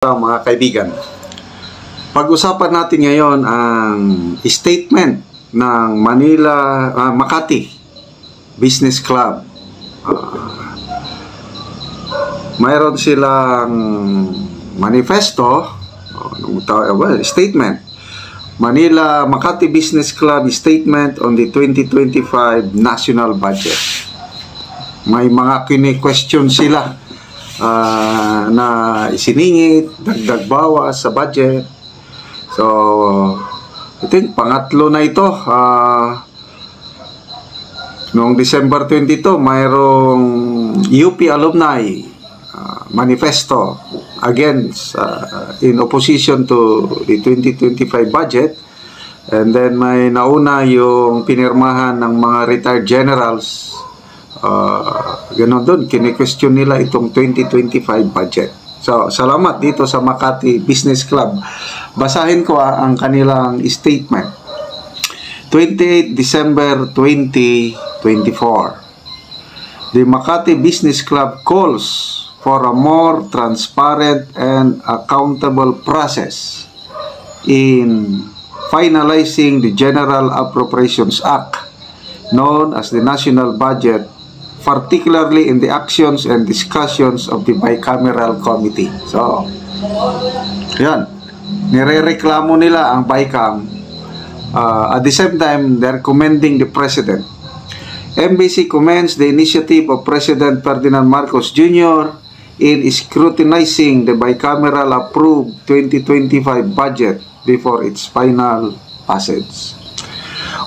Mga kaibigan, pag-usapan natin ngayon ang statement ng Makati Business Club. Mayroon silang manifesto, statement. Makati Business Club Statement on the 2025 National Budget. May mga kini-question sila na isiningit, dagdag bawas sa budget. So, I think pangatlo na ito. Noong December 22, mayroong UP alumni manifesto against in opposition to the 2025 budget. And then may nauna yung pinirmahan ng mga retired generals. Ganon doon, kine-question nila itong 2025 budget. So, salamat dito sa Makati Business Club. Basahin ko ang kanilang statement. 28 December 2024. The Makati Business Club calls for a more transparent and accountable process in finalizing the General Appropriations Act, known as the National Budget, particularly in the actions and discussions of the Bicameral Committee. So, yan. Nire-reklamo nila ang BICAM. At the same time, they're commending the President. MBC commends the initiative of President Ferdinand Marcos Jr. in scrutinizing the bicameral approved 2025 budget before its final passage.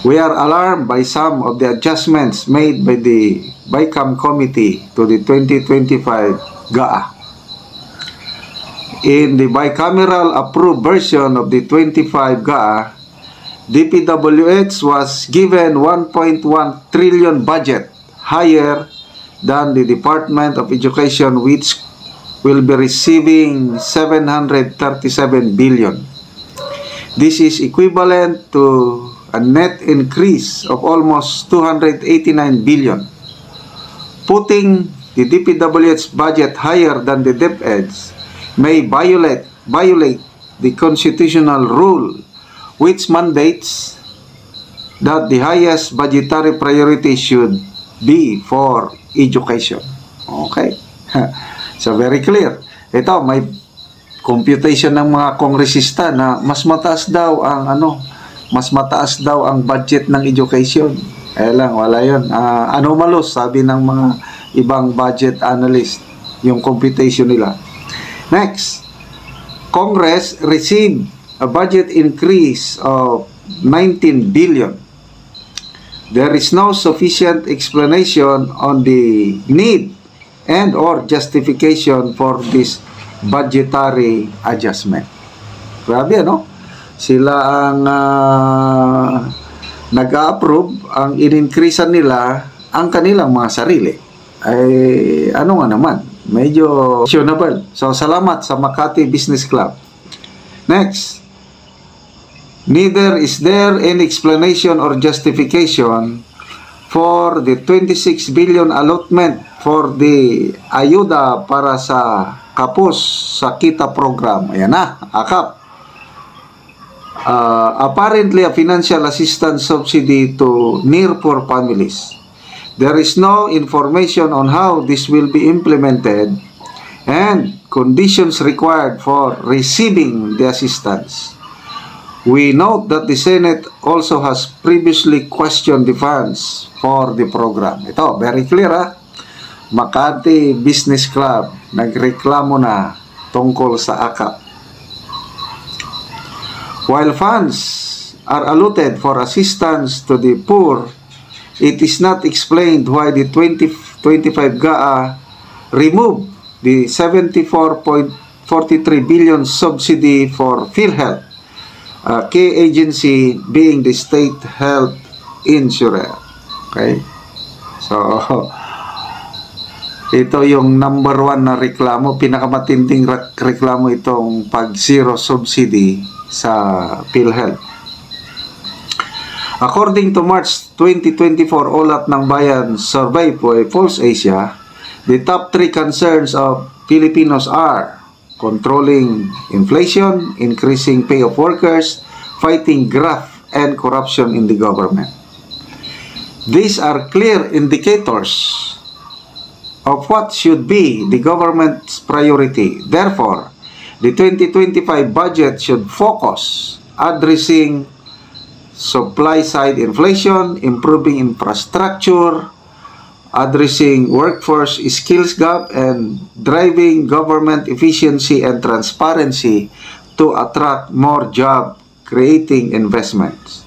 We are alarmed by some of the adjustments made by the BICAM Committee to the 2025 GAA. In the bicameral approved version of the 25 GAA, DPWH was given 1.1 trillion budget, higher than the Department of Education, which will be receiving 737 billion. This is equivalent to a net increase of almost 289 billion. Putting the DPWH budget higher than the DepEd's may violate the constitutional rule which mandates that the highest budgetary priority should be for education. Okay? So very clear. Ito, may computation ng mga kongresista na mas mataas daw ang budget ng education. Lang, wala yun. Anomalous, sabi ng mga ibang budget analyst, yung computation nila. Next, Congress received a budget increase of 19 billion. There is no sufficient explanation on the need and or justification for this budgetary adjustment. Grabe, ano? Sila ang nag-approve, ang in-increasean nila ang kanilang mga sarili. Ay, ano nga naman, medyo questionable. So, salamat sa Makati Business Club. Next, neither is there any explanation or justification for the 26 billion allotment for the ayuda para sa kapos sa kita program. Ayan na, AKAP. Apparently a financial assistance subsidy to near poor families. There is no information on how this will be implemented and conditions required for receiving the assistance. We note that the Senate also has previously questioned the funds for the program. Ito, very clear ha. Makati Business Club nagreklamo na tungkol sa AKAP. While funds are allotted for assistance to the poor, it is not explained why the 2025 GAA removed the 74.43 billion subsidy for PhilHealth, a key agency being the state health insurer. Okay? So, ito yung number one na reklamo, pinakamatinding reklamo itong pag-zero subsidy sa PhilHealth. According to March 2024 Ulat ng Bayan survey by Pulse Asia, the top 3 concerns of Filipinos are controlling inflation, increasing pay of workers, fighting graft and corruption in the government. These are clear indicators of what should be the government's priority. Therefore, the 2025 budget should focus addressing supply-side inflation, improving infrastructure, addressing workforce skills gap, and driving government efficiency and transparency to attract more job-creating investments.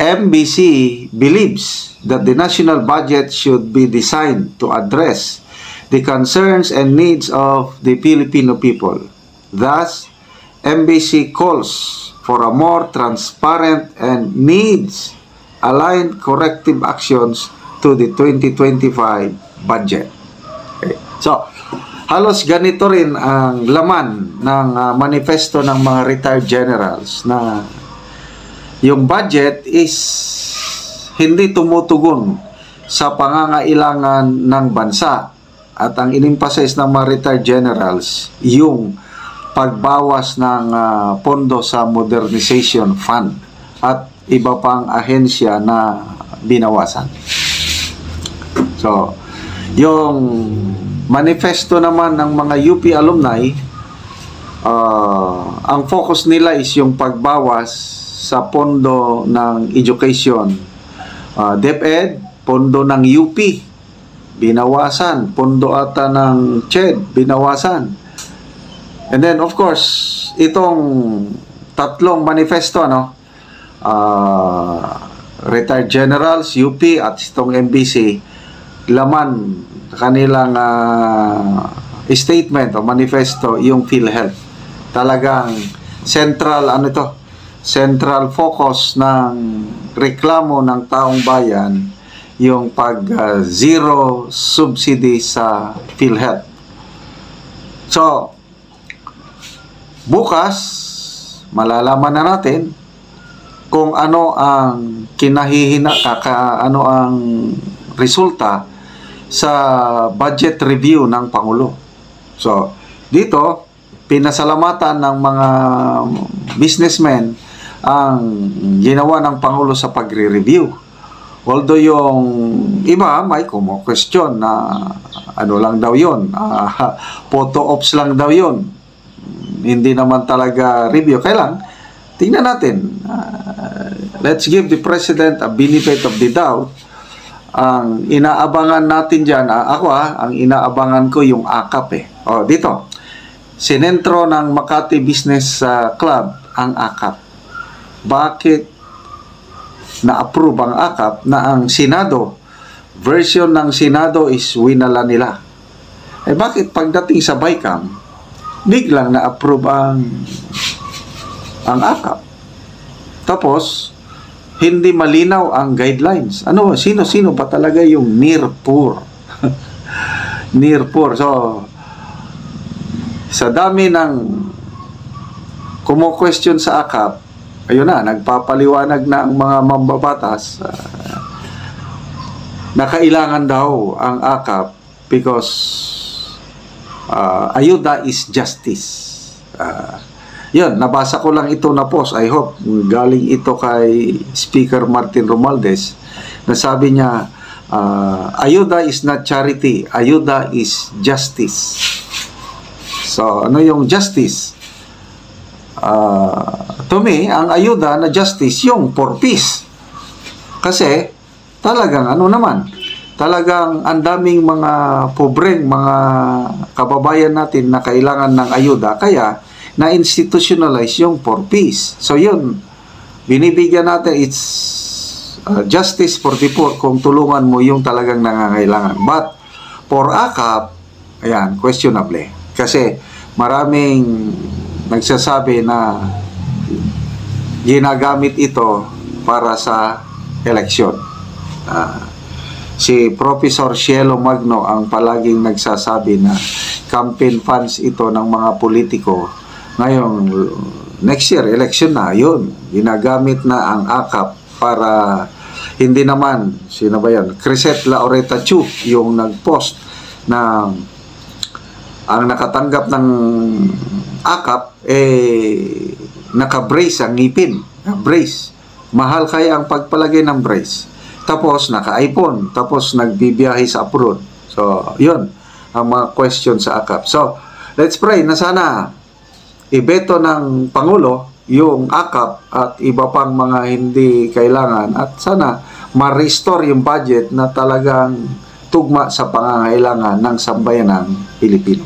MBC believes that the national budget should be designed to address the concerns and needs of the Filipino people. Thus, MBC calls for a more transparent and needs-aligned corrective actions to the 2025 budget. Okay. So, halos ganito rin ang laman ng manifesto ng mga retired generals na yung budget is hindi tumutugon sa pangangailangan ng bansa. At ang in-emphasize ng mga retired generals, yung pagbawas ng pondo sa modernization fund at iba pang ahensya na binawasan. So, yung manifesto naman ng mga UP alumni, ang focus nila is yung pagbawas sa pondo ng education. DepEd, pondo ng UP, binawasan. Pondo ata ng CHED, binawasan. And then, of course, itong tatlong manifesto, retired generals, UP, at itong MBC, laman kanilang statement o manifesto, yung PhilHealth. Talagang central, central focus ng reklamo ng taong bayan, yung zero subsidy sa PhilHealth. So, bukas, malalaman na natin kung ano ang ano ang resulta sa budget review ng Pangulo. So, dito, pinasalamatan ng mga businessmen ang ginawa ng Pangulo sa pagre-review. Although yung iba may question na ano lang daw yun, photo ops lang daw yun, hindi naman talaga review. Kailan tingnan natin, let's give the President a benefit of the doubt. Ang inaabangan natin dyan, ang inaabangan ko yung AKAP dito, sinentro ng Makati Business Club ang AKAP. Bakit na-approve ang AKAP na ang Senado, version ng Senado is winala nila? Bakit pagdating sa BICAM, biglang na-approve ang AKAP? Tapos, hindi malinaw ang guidelines. Sino-sino ba talaga yung near poor? Near poor. So, sa dami ng kumo-question sa AKAP, ayun na, nagpapaliwanag na ang mga mambabatas na kailangan daw ang AKAP because ayuda is justice. Yun, nabasa ko lang ito na post. I hope galing ito kay Speaker Martin Romualdez na sabi niya, ayuda is not charity, ayuda is justice. So, ano yung justice? To me, ang ayuda na justice, yung for peace. Kasi, talagang talagang ang daming mga pobreng mga kababayan natin na kailangan ng ayuda, kaya na-institutionalize yung for peace. So yun, binibigyan natin, it's justice for the poor kung tulungan mo yung talagang nangangailangan. But for AKAP, ayan, questionable. Kasi maraming nagsasabi na ginagamit ito para sa eleksyon. Si Professor Cielo Magno ang palaging nagsasabi na campaign funds ito ng mga politiko. Ngayon, next year, election na, yun. Ginagamit na ang AKAP para hindi naman, sino ba yan? Crisette Laureta Chu, yung nag-post na ang nakatanggap ng AKAP, naka-brace ang ngipin. Brace. Mahal kaya ang pagpalagay ng brace. Tapos, naka-iPhone. Tapos, nagbibiyahe sa abroad. So, yun ang mga question sa AKAP. So, let's pray na sana ibeto ng Pangulo yung AKAP at iba pang mga hindi kailangan at sana ma-restore yung budget na talagang tugma sa pangangailangan ng sambayanang Pilipino.